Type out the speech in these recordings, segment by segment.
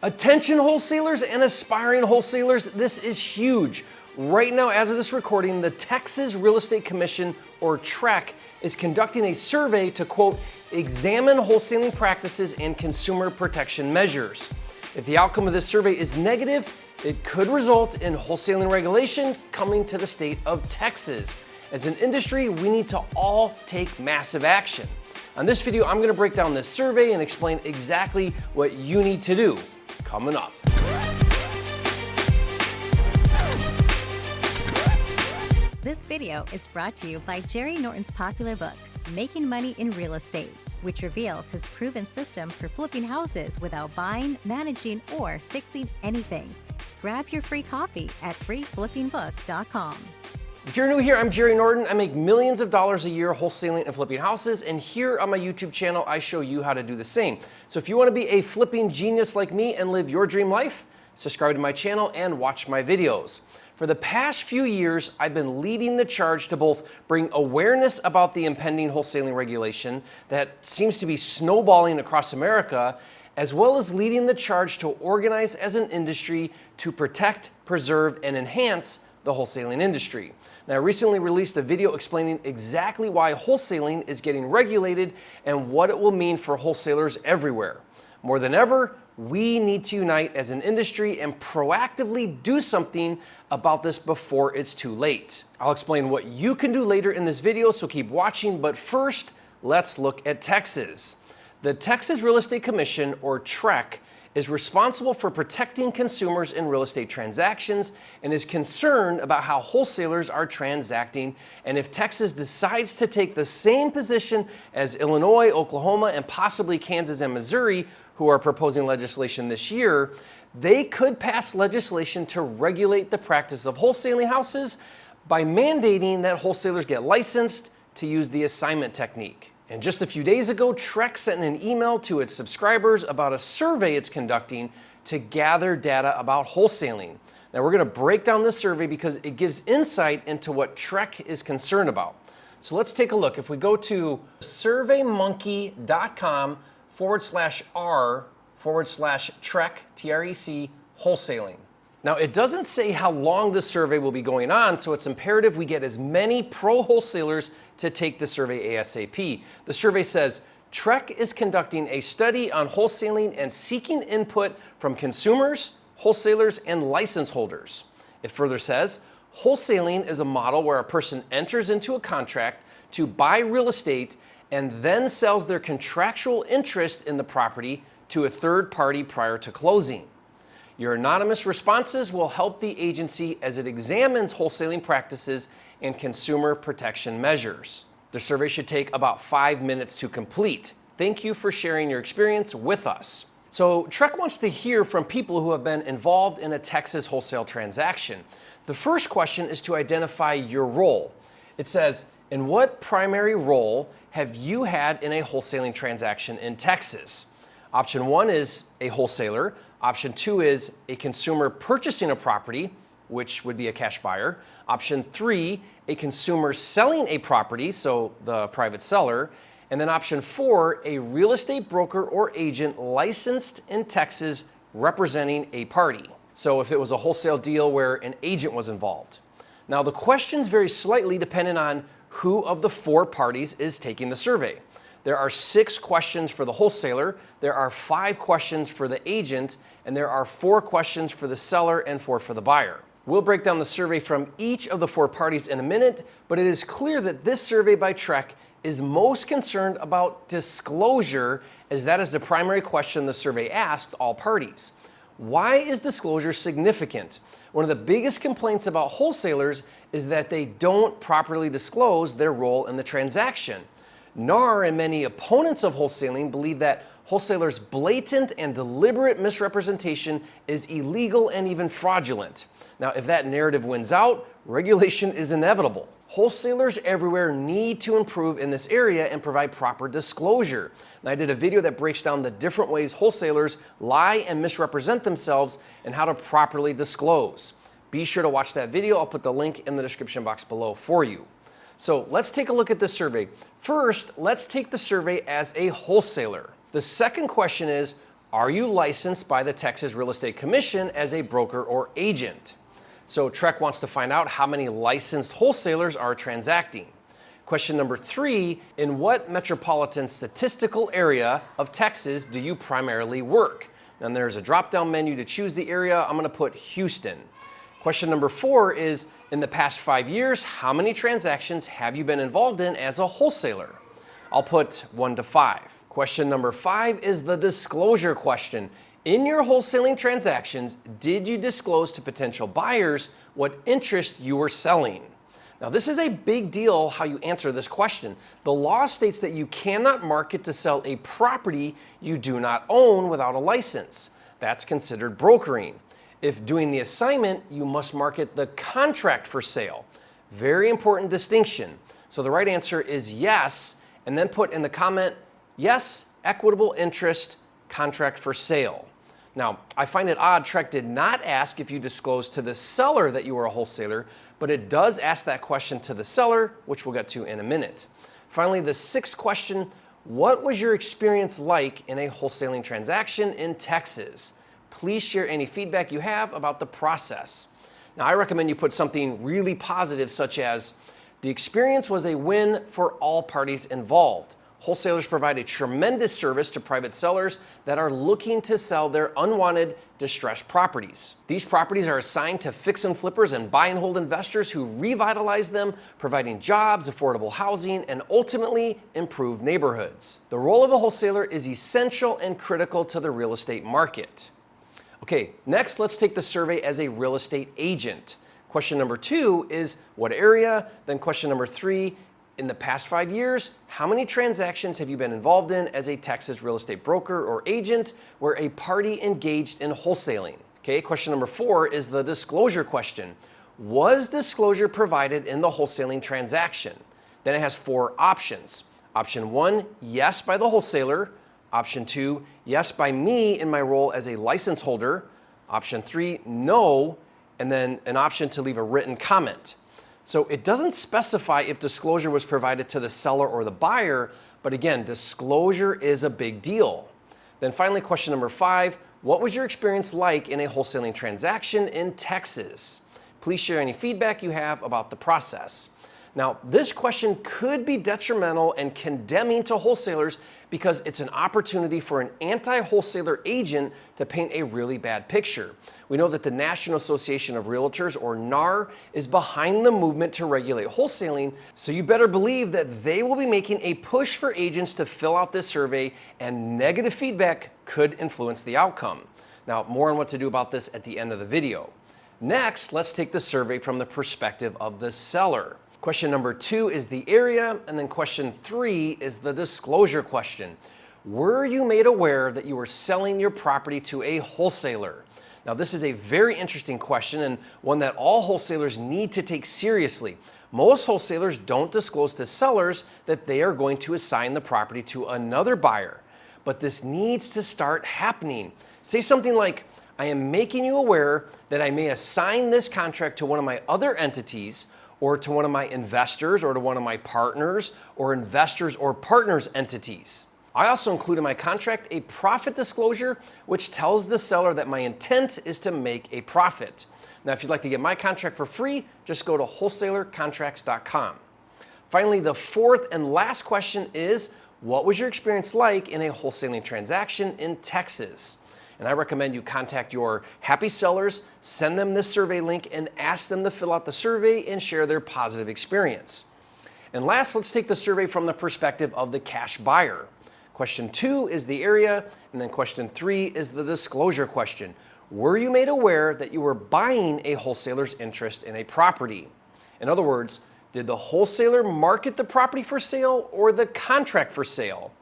Attention wholesalers and aspiring wholesalers, this is huge. Right now, as of this recording, the Texas Real Estate Commission, or TREC, is conducting a survey to, quote, examine wholesaling practices and consumer protection measures. If the outcome of this survey is negative, it could result in wholesaling regulation coming to the state of Texas. As an industry, we need to all take massive action. On this video, I'm going to break down this survey and explain exactly what you need to do. Coming up. This video is brought to you by Jerry Norton's popular book, Making Money in Real Estate, which reveals his proven system for flipping houses without buying, managing, or fixing anything. Grab your free copy at freeflippingbook.com. If you're new here, I'm Jerry Norton. I make millions of dollars a year wholesaling and flipping houses, and here on my YouTube channel, I show you how to do the same. So if you want to be a flipping genius like me and live your dream life, subscribe to my channel and watch my videos. For the past few years, I've been leading the charge to both bring awareness about the impending wholesaling regulation that seems to be snowballing across America, as well as leading the charge to organize as an industry to protect, preserve, and enhance the wholesaling industry. Now, I recently released a video explaining exactly why wholesaling is getting regulated and what it will mean for wholesalers everywhere. More than ever, we need to unite as an industry and proactively do something about this before it's too late. I'll explain what you can do later in this video, so keep watching, but first, let's look at Texas. The Texas Real Estate Commission, or TREC, is responsible for protecting consumers in real estate transactions and is concerned about how wholesalers are transacting. And if Texas decides to take the same position as Illinois, Oklahoma, and possibly Kansas and Missouri, who are proposing legislation this year, they could pass legislation to regulate the practice of wholesaling houses by mandating that wholesalers get licensed to use the assignment technique. And just a few days ago, TREC sent an email to its subscribers about a survey it's conducting to gather data about wholesaling. Now, we're going to break down this survey because it gives insight into what TREC is concerned about. So let's take a look. If we go to surveymonkey.com/r/TREC, TREC, wholesaling. Now, it doesn't say how long this survey will be going on, so it's imperative we get as many pro wholesalers to take the survey ASAP. The survey says, TREC is conducting a study on wholesaling and seeking input from consumers, wholesalers, and license holders. It further says, wholesaling is a model where a person enters into a contract to buy real estate and then sells their contractual interest in the property to a third party prior to closing. Your anonymous responses will help the agency as it examines wholesaling practices and consumer protection measures. The survey should take about 5 minutes to complete. Thank you for sharing your experience with us. So TREC wants to hear from people who have been involved in a Texas wholesale transaction. The first question is to identify your role. It says, in what primary role have you had in a wholesaling transaction in Texas? Option 1 is a wholesaler. Option 2 is a consumer purchasing a property, which would be a cash buyer. Option 3, a consumer selling a property, so the private seller. And then option 4, a real estate broker or agent licensed in Texas representing a party. So if it was a wholesale deal where an agent was involved. Now, the questions vary slightly depending on who of the 4 parties is taking the survey. There are 6 questions for the wholesaler, there are 5 questions for the agent, and there are 4 questions for the seller and 4 for the buyer. We'll break down the survey from each of the 4 parties in a minute, but it is clear that this survey by TREC is most concerned about disclosure, as that is the primary question the survey asked all parties. Why is disclosure significant? One of the biggest complaints about wholesalers is that they don't properly disclose their role in the transaction. NAR and many opponents of wholesaling believe that wholesalers' blatant and deliberate misrepresentation is illegal and even fraudulent. Now, if that narrative wins out, regulation is inevitable. Wholesalers everywhere need to improve in this area and provide proper disclosure. And I did a video that breaks down the different ways wholesalers lie and misrepresent themselves and how to properly disclose. Be sure to watch that video. I'll put the link in the description box below for you. So let's take a look at this survey. First, let's take the survey as a wholesaler. The second question is, Are you licensed by the Texas Real Estate Commission as a broker or agent? So TREC wants to find out how many licensed wholesalers are transacting. Question number 3, in what metropolitan statistical area of Texas do you primarily work? And there's a drop-down menu to choose the area. I'm gonna put Houston. Question number 4 is, in the past 5 years, how many transactions have you been involved in as a wholesaler? I'll put 1 to 5. Question number 5 is the disclosure question. In your wholesaling transactions, did you disclose to potential buyers what interest you were selling? Now, this is a big deal how you answer this question. The law states that you cannot market to sell a property you do not own without a license. That's considered brokering. If doing the assignment, you must market the contract for sale. Very important distinction. So the right answer is yes, and then put in the comment, yes, equitable interest, contract for sale. Now, I find it odd TREC did not ask if you disclosed to the seller that you were a wholesaler, but it does ask that question to the seller, which we'll get to in a minute. Finally, the 6th question, what was your experience like in a wholesaling transaction in Texas? Please share any feedback you have about the process. Now, I recommend you put something really positive, such as, the experience was a win for all parties involved. Wholesalers provide a tremendous service to private sellers that are looking to sell their unwanted, distressed properties. These properties are assigned to fix and flippers and buy and hold investors who revitalize them, providing jobs, affordable housing, and ultimately improved neighborhoods. The role of a wholesaler is essential and critical to the real estate market. Okay, next let's take the survey as a real estate agent. Question number 2 is what area? Then question number 3, in the past 5 years, how many transactions have you been involved in as a Texas real estate broker or agent where a party engaged in wholesaling? Okay, question number 4 is the disclosure question. Was disclosure provided in the wholesaling transaction? Then it has 4 options. Option 1, yes by the wholesaler. Option 2, yes by me in my role as a license holder. Option 3, no, and then an option to leave a written comment. So it doesn't specify if disclosure was provided to the seller or the buyer, but again, disclosure is a big deal. Then finally, question number 5, what was your experience like in a wholesaling transaction in Texas? Please share any feedback you have about the process. Now, this question could be detrimental and condemning to wholesalers because it's an opportunity for an anti-wholesaler agent to paint a really bad picture. We know that the National Association of Realtors, or NAR, is behind the movement to regulate wholesaling, so you better believe that they will be making a push for agents to fill out this survey, and negative feedback could influence the outcome. Now, more on what to do about this at the end of the video. Next, let's take the survey from the perspective of the seller. Question number 2 is the area, and then question 3 is the disclosure question. Were you made aware that you were selling your property to a wholesaler? Now, this is a very interesting question and one that all wholesalers need to take seriously. Most wholesalers don't disclose to sellers that they are going to assign the property to another buyer, but this needs to start happening. Say something like, I am making you aware that I may assign this contract to one of my other entities, or to one of my investors, or to one of my partners, or investors or partners entities. I also include in my contract a profit disclosure, which tells the seller that my intent is to make a profit. Now, if you'd like to get my contract for free, just go to wholesalercontracts.com. Finally, the 4th and last question is, what was your experience like in a wholesaling transaction in Texas? And I recommend you contact your happy sellers, send them this survey link, and ask them to fill out the survey and share their positive experience. And last, let's take the survey from the perspective of the cash buyer. Question 2 is the area, and then question 3 is the disclosure question. Were you made aware that you were buying a wholesaler's interest in a property? In other words, did the wholesaler market the property for sale or the contract for sale?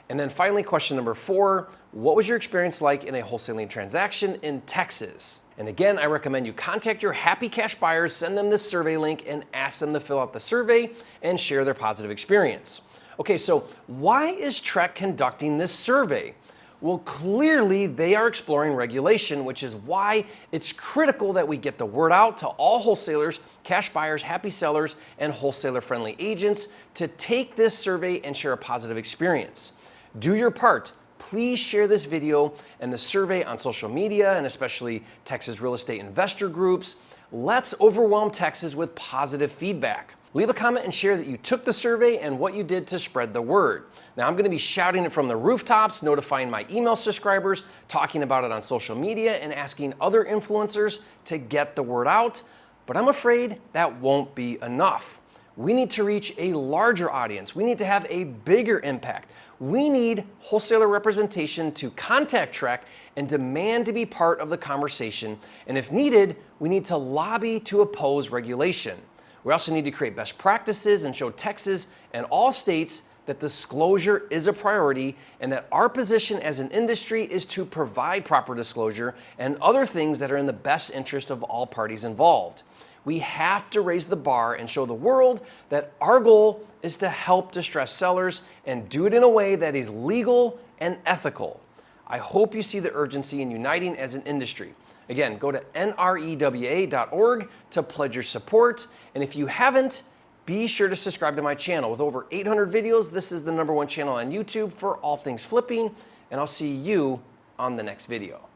And then finally, question number 4, what was your experience like in a wholesaling transaction in Texas? And again, I recommend you contact your happy cash buyers, send them this survey link, and ask them to fill out the survey and share their positive experience. Okay, so why is TREC conducting this survey? Well, clearly they are exploring regulation, which is why it's critical that we get the word out to all wholesalers, cash buyers, happy sellers, and wholesaler-friendly agents to take this survey and share a positive experience. Do your part. please share this video and the survey on social media and especially Texas real estate investor groups. Let's overwhelm Texas with positive feedback. Leave a comment and share that you took the survey and what you did to spread the word. Now, I'm going to be shouting it from the rooftops, notifying my email subscribers, talking about it on social media, and asking other influencers to get the word out. But I'm afraid that won't be enough. We need to reach a larger audience. We need to have a bigger impact. We need wholesaler representation to contact TREC and demand to be part of the conversation. And if needed, we need to lobby to oppose regulation. We also need to create best practices and show Texas and all states that disclosure is a priority and that our position as an industry is to provide proper disclosure and other things that are in the best interest of all parties involved. We have to raise the bar and show the world that our goal is to help distressed sellers and do it in a way that is legal and ethical. I hope you see the urgency in uniting as an industry. Again, go to nrewa.org to pledge your support. And if you haven't, be sure to subscribe to my channel. With over 800 videos, this is the #1 channel on YouTube for all things flipping. And I'll see you on the next video.